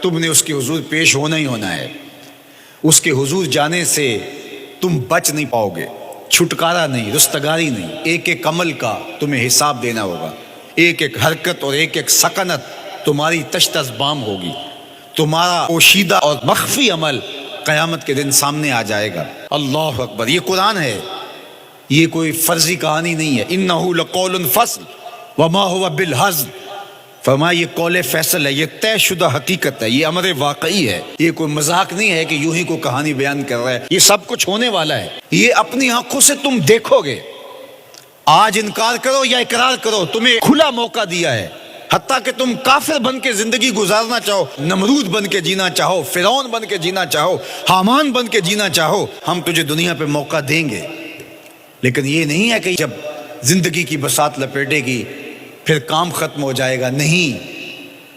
تم نے اس کے حضور پیش ہونا ہی ہونا ہے. اس کے حضور جانے سے تم بچ نہیں پاؤ گے، چھٹکارا نہیں، رستگاری نہیں. ایک ایک عمل کا تمہیں حساب دینا ہوگا، ایک ایک حرکت اور ایک ایک سکنت تمہاری تشت ازبام ہوگی. تمہارا پوشیدہ اور مخفی عمل قیامت کے دن سامنے آ جائے گا. اللہ اکبر. یہ قرآن ہے، یہ کوئی فرضی کہانی نہیں ہے. انہ لقول فصل وما هو بالہزل. فرمایا یہ قول فیصل ہے، یہ طے شدہ حقیقت ہے، یہ امر واقعی ہے. یہ کوئی مذاق نہیں ہے کہ یوں ہی کوئی کہانی بیان کر رہا ہے. یہ سب کچھ ہونے والا ہے، یہ اپنی آنکھوں سے تم دیکھو گے. آج انکار کرو یا اقرار کرو، تمہیں کھلا موقع دیا ہے. حتیٰ کہ تم کافر بن کے زندگی گزارنا چاہو، نمرود بن کے جینا چاہو، فرعون بن کے جینا چاہو، حامان بن کے جینا چاہو، ہم تجھے دنیا پہ موقع دیں گے. لیکن یہ نہیں ہے کہ جب زندگی کی بساط لپیٹے گی پھر کام ختم ہو جائے گا. نہیں،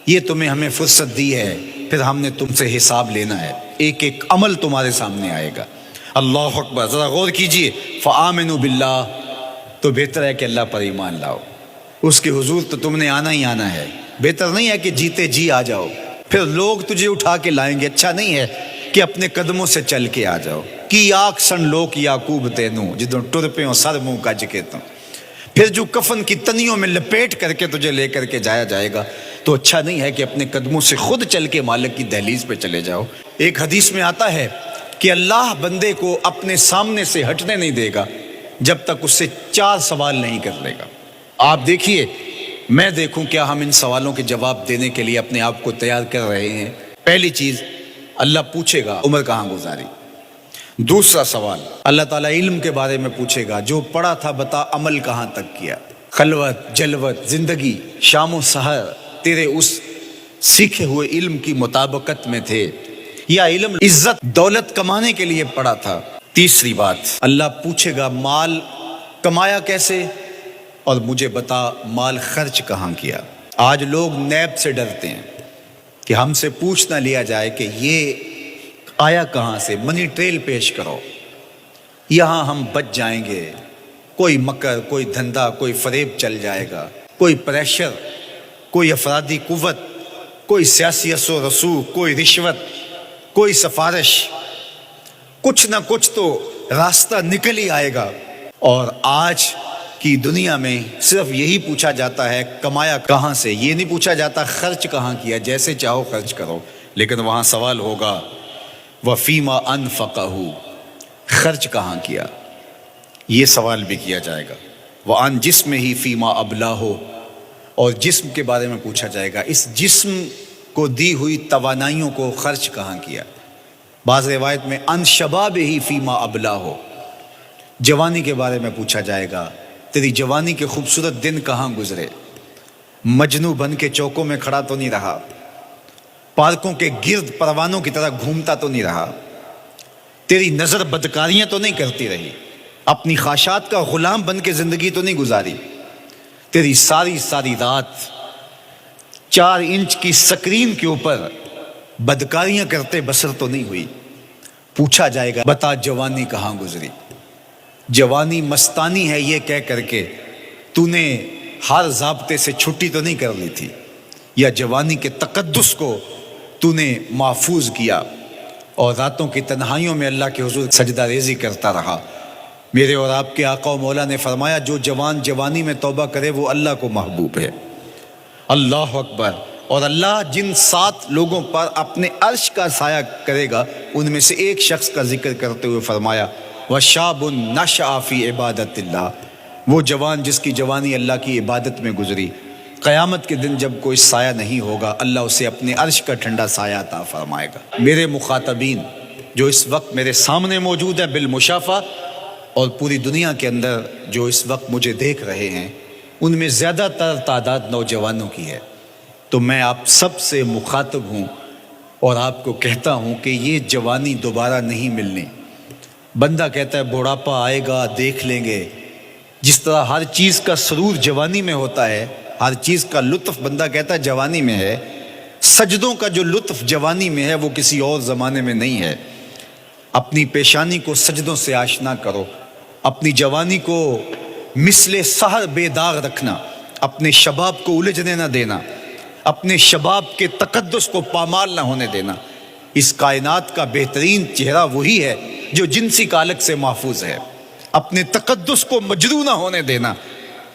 یہ تمہیں ہمیں فرصت دی ہے، پھر ہم نے تم سے حساب لینا ہے. ایک ایک عمل تمہارے سامنے آئے گا. اللہ اکبر. ذرا غور کیجئے. فآمنوا باللہ، تو بہتر ہے کہ اللہ پر ایمان لاؤ. اس کے حضور تو تم نے آنا ہی آنا ہے. بہتر نہیں ہے کہ جیتے جی آ جاؤ، پھر لوگ تجھے اٹھا کے لائیں گے. اچھا نہیں ہے کہ اپنے قدموں سے چل کے آ جاؤ. کی آگ سن لوک یعقوب تینوں جدوں ٹر پہ سر منہ کج کے تو پھر جو کفن کی تنیوں میں لپیٹ کر کے تجھے لے کر کے جایا جائے گا. تو اچھا نہیں ہے کہ اپنے قدموں سے خود چل کے مالک کی دہلیز پہ چلے جاؤ. ایک حدیث میں آتا ہے کہ اللہ بندے کو اپنے سامنے سے ہٹنے نہیں دے گا جب تک اس سے 4 سوال نہیں کر لے گا. آپ دیکھیے، میں دیکھوں کیا ہم ان سوالوں کے جواب دینے کے لیے اپنے آپ کو تیار کر رہے ہیں. پہلی چیز، اللہ پوچھے گا عمر کہاں گزاری. دوسرا سوال، اللہ تعالیٰ علم کے بارے میں پوچھے گا. جو پڑھا تھا بتا، عمل کہاں تک کیا. خلوت، جلوت، زندگی، شام و سحر تیرے اس سیکھے ہوئے علم کی مطابقت میں تھے یا علم عزت دولت کمانے کے لیے پڑھا تھا. تیسری بات، اللہ پوچھے گا مال کمایا کیسے، اور مجھے بتا مال خرچ کہاں کیا. آج لوگ نیب سے ڈرتے ہیں کہ ہم سے پوچھ نہ لیا جائے کہ یہ آیا کہاں سے. منی ٹریل پیش کرو، یہاں ہم بچ جائیں گے. کوئی مکر، کوئی دھندا، کوئی فریب چل جائے گا، کوئی پریشر، کوئی افرادی قوت، کوئی سیاسی اثر و رسوخ، کوئی رشوت، کوئی سفارش، کچھ نہ کچھ تو راستہ نکل ہی آئے گا. اور آج کی دنیا میں صرف یہی پوچھا جاتا ہے کمایا کہاں سے. یہ نہیں پوچھا جاتا خرچ کہاں کیا. جیسے چاہو خرچ کرو، لیکن وہاں سوال ہوگا وفیما انفقہ، خرچ کہاں کیا. یہ سوال بھی کیا جائے گا. وعن جسم ہی فیما ابلاہ، اور جسم کے بارے میں پوچھا جائے گا اس جسم کو دی ہوئی توانائیوں کو خرچ کہاں کیا. بعض روایت میں ان شباب ہی فیما ابلاہ، جوانی کے بارے میں پوچھا جائے گا تیری جوانی کے خوبصورت دن کہاں گزرے. مجنو بن کے چوکوں میں کھڑا تو نہیں رہا، پارکوں کے گرد پروانوں کی طرح گھومتا تو نہیں رہا، تیری نظر بدکاریاں تو نہیں کرتی رہی، اپنی خواہشات کا غلام بن کے زندگی تو نہیں گزاری، تیری ساری ساری رات 4 انچ کی سکرین کے اوپر بدکاریاں کرتے بسر تو نہیں ہوئی. پوچھا جائے گا بتا جوانی کہاں گزری. جوانی مستانی ہے یہ کہہ کر کے تو نے ہر ضابطے سے چھٹی تو نہیں کر لی تھی، یا جوانی کے تقدس کو تو نے محفوظ کیا اور راتوں کی تنہائیوں میں اللہ کے حضور سجدہ ریزی کرتا رہا. میرے اور آپ کے آقا و مولا نے فرمایا جو جوان جوانی میں توبہ کرے وہ اللہ کو محبوب ہے. اللہ اکبر. اور اللہ جن 7 لوگوں پر اپنے عرش کا سایہ کرے گا ان میں سے ایک شخص کا ذکر کرتے ہوئے فرمایا وَشَابٌ نَشَأَ فِي عِبَادَةِ اللَّهِ، وہ جوان جس کی جوانی اللہ کی عبادت میں گزری. قیامت کے دن جب کوئی سایہ نہیں ہوگا اللہ اسے اپنے عرش کا ٹھنڈا سایہ عطا فرمائے گا. میرے مخاطبین جو اس وقت میرے سامنے موجود ہیں بالمشافہ، اور پوری دنیا کے اندر جو اس وقت مجھے دیکھ رہے ہیں، ان میں زیادہ تر تعداد نوجوانوں کی ہے. تو میں آپ سب سے مخاطب ہوں اور آپ کو کہتا ہوں کہ یہ جوانی دوبارہ نہیں ملنی. بندہ کہتا ہے بڑھاپا آئے گا دیکھ لیں گے. جس طرح ہر چیز کا سرور جوانی میں ہوتا ہے، ہر چیز کا لطف بندہ کہتا ہے جوانی میں ہے، سجدوں کا جو لطف جوانی میں ہے وہ کسی اور زمانے میں نہیں ہے. اپنی پیشانی کو سجدوں سے آشنا کرو، اپنی جوانی کو مثل سحر بے داغ رکھنا، اپنے شباب کو الجھنے نہ دینا، اپنے شباب کے تقدس کو پامال نہ ہونے دینا۔ اس کائنات کا بہترین چہرہ وہی ہے جو جنسی کالک سے محفوظ ہے۔ اپنے تقدس کو مجروح نہ ہونے دینا۔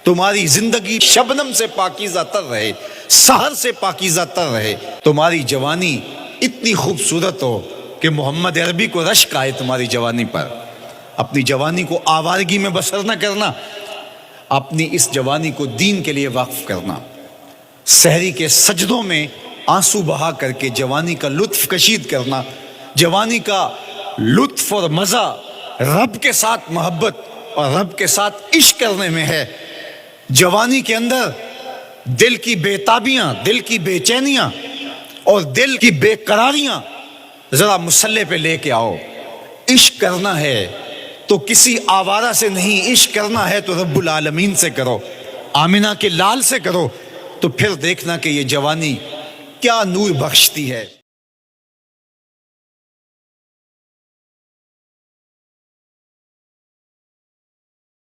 تمہاری زندگی شبنم سے پاکیزہ تر رہے، سحر سے پاکیزہ تر رہے۔ تمہاری جوانی اتنی خوبصورت ہو کہ محمد عربی کو رشک آئے تمہاری جوانی پر۔ اپنی جوانی کو آوارگی میں بسر نہ کرنا، اپنی اس جوانی کو دین کے لیے وقف کرنا۔ سحری کے سجدوں میں آنسو بہا کر کے جوانی کا لطف کشید کرنا۔ جوانی کا لطف اور مزہ رب کے ساتھ محبت اور رب کے ساتھ عشق کرنے میں ہے۔ جوانی کے اندر دل کی بے تابیاں، دل کی بے چینیاں اور دل کی بے قراریاں ذرا مسلح پہ لے کے آؤ۔ عشق کرنا ہے تو کسی آوارہ سے نہیں، عشق کرنا ہے تو رب العالمین سے کرو، آمنہ کے لال سے کرو، تو پھر دیکھنا کہ یہ جوانی کیا نور بخشتی ہے۔